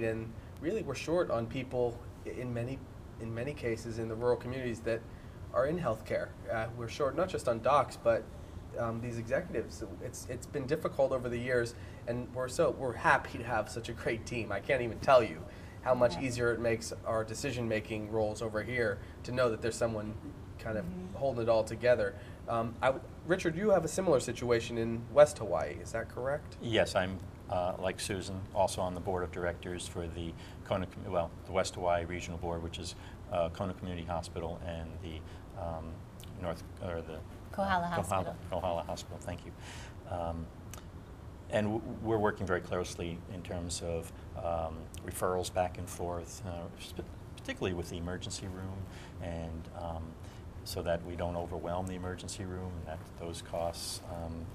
and really we're short on people in many cases in the rural communities that are in healthcare. We're short not just on docs, but these executives. It's been difficult over the years, and we're happy to have such a great team. I can't even tell you how much easier it makes our decision-making roles over here to know that there's someone kind of holding it all together. Richard, you have a similar situation in West Hawaii, is that correct? Yes, I'm like Susan, also on the board of directors for the the West Hawaii Regional Board, which is Kona Community Hospital and the Kohala Hospital. Kohala Hospital, thank you. And we're working very closely in terms of referrals back and forth, particularly with the emergency room, and so that we don't overwhelm the emergency room, and that those costs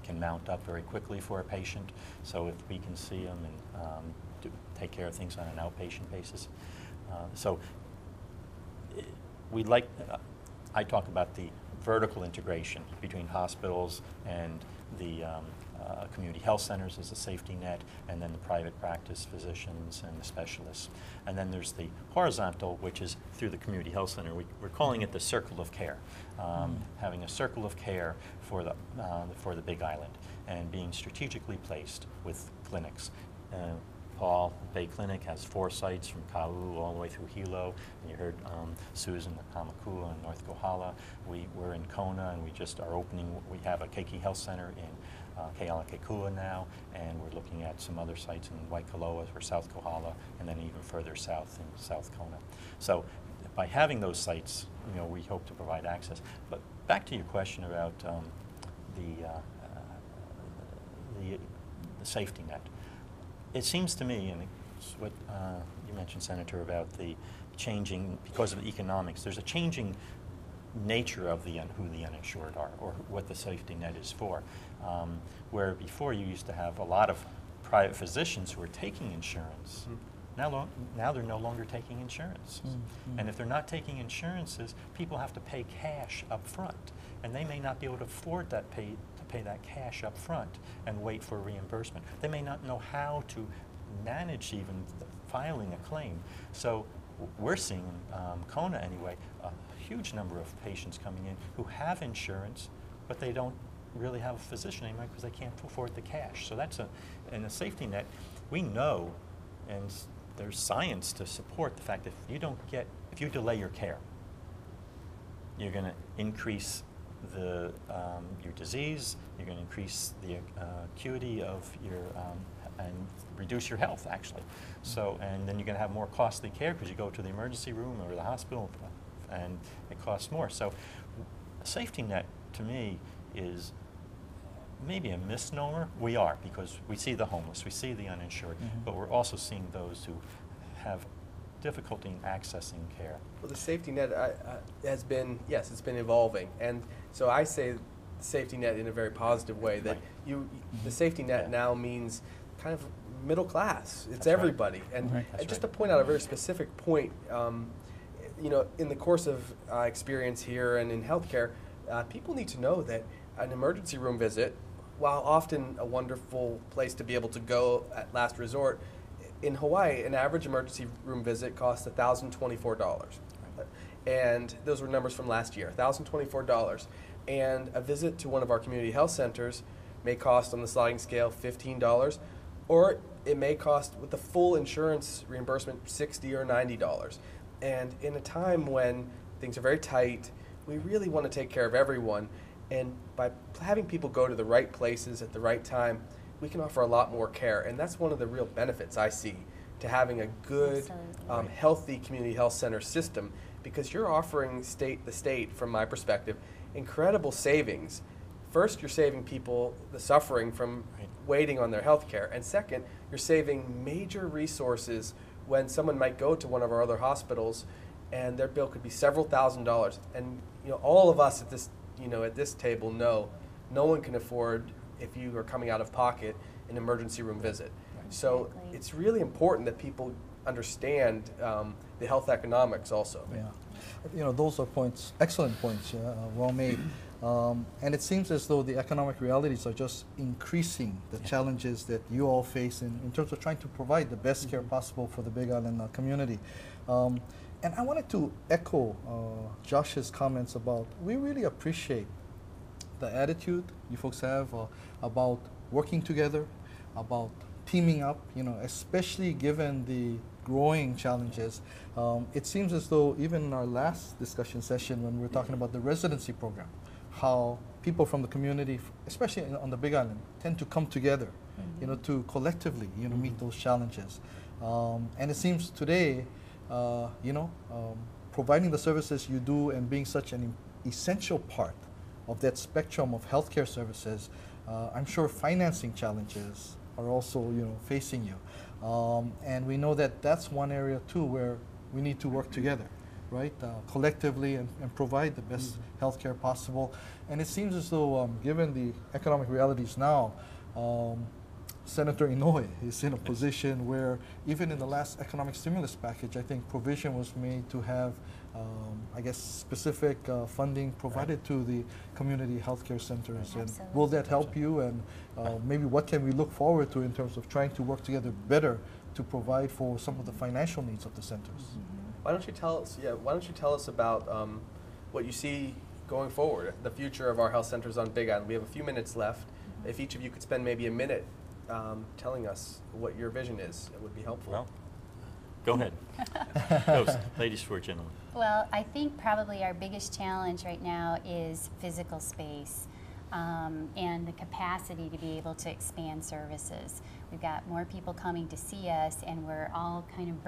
can mount up very quickly for a patient. So if we can see them and take care of things on an outpatient basis. We'd like, I talk about the vertical integration between hospitals and the community health centers as a safety net, and then the private practice physicians and the specialists. And then there's the horizontal, which is through the community health center. We're calling it the circle of care, having a circle of care for the Big Island and being strategically placed with clinics. Paul Bay Clinic has 4 sites from Kau all the way through Hilo. And you heard Susan at Hamakua and North Kohala. We're in Kona, and we just are opening. We have a Keiki Health Center in Kealakekua now, and we're looking at some other sites in Waikoloa for South Kohala, and then even further south in South Kona. So by having those sites, we hope to provide access. But back to your question about the safety net. It seems to me, and it's what you mentioned, Senator, about the changing, because of the economics, there's a changing nature of who the uninsured are, or what the safety net is for. Where before you used to have a lot of private physicians who were taking insurance. Now they're no longer taking insurance. And if they're not taking insurances, people have to pay cash up front, and they may not be able to afford that pay that cash up front and wait for reimbursement. They may not know how to manage even filing a claim. So we're seeing in Kona anyway, a huge number of patients coming in who have insurance, but they don't really have a physician anymore because they can't afford the cash. So that's in a safety net, we know, and there's science to support the fact that if you delay your care, you're going to increase your disease, you're going to increase the acuity of your, and reduce your health, actually. So, and then you're going to have more costly care because you go to the emergency room or the hospital, and it costs more. So a safety net, to me, is maybe a misnomer. We are, because we see the homeless, we see the uninsured, but we're also seeing those who have difficulty in accessing care. Well, the safety net has been, yes, it's been evolving, and so I say safety net in a very positive way, that the safety net now means kind of middle class. It's everybody. And just to point out a very specific point, in the course of experience here and in healthcare, people need to know that an emergency room visit, while often a wonderful place to be able to go at last resort, in Hawaii, an average emergency room visit costs $1,024. And those were numbers from last year, $1,024. And a visit to one of our community health centers may cost, on the sliding scale, $15, or it may cost, with the full insurance reimbursement, $60 or $90. And in a time when things are very tight, we really want to take care of everyone. And by having people go to the right places at the right time, we can offer a lot more care. And that's one of the real benefits I see to having a good, healthy community health center system, because you're offering the state, from my perspective, incredible savings. First, you're saving people the suffering from waiting on their health care. And second, you're saving major resources when someone might go to one of our other hospitals and their bill could be several $1,000s. And all of us at this table know no one can afford, if you are coming out of pocket, an emergency room visit. So it's really important that people understand the health economics also. Yeah, those are points, excellent points, well made. And it seems as though the economic realities are just increasing the challenges that you all face in terms of trying to provide the best care possible for the Big Island community. And I wanted to echo Josh's comments about, we really appreciate the attitude you folks have about working together, about teaming up, you know, especially given the growing challenges. It seems as though even in our last discussion session when we were talking about the residency program, how people from the community, especially on the Big Island, tend to come together, you know, to collectively, you know, meet those challenges. And it seems today, you know, providing the services you do and being such an essential part of that spectrum of healthcare services, I'm sure financing challenges are also, you know, facing you. And we know that that's one area too where we need to work together, right? Collectively and provide the best healthcare possible. And it seems as though, given the economic realities now, Senator Inoue is in a position where even in the last economic stimulus package, I think provision was made to have, I guess, specific funding provided to the community healthcare centers. And will that help you? And maybe what can we look forward to in terms of trying to work together better to provide for some of the financial needs of the centers? Why don't you tell us? Yeah, why don't you tell us about what you see going forward, the future of our health centers on Big Island? We have a few minutes left. If each of you could spend maybe a minute telling us what your vision is, it would be helpful. Well, go ahead. Go, ladies for gentlemen. Well, I think probably our biggest challenge right now is physical space and the capacity to be able to expand services. We've got more people coming to see us, and we're all kind of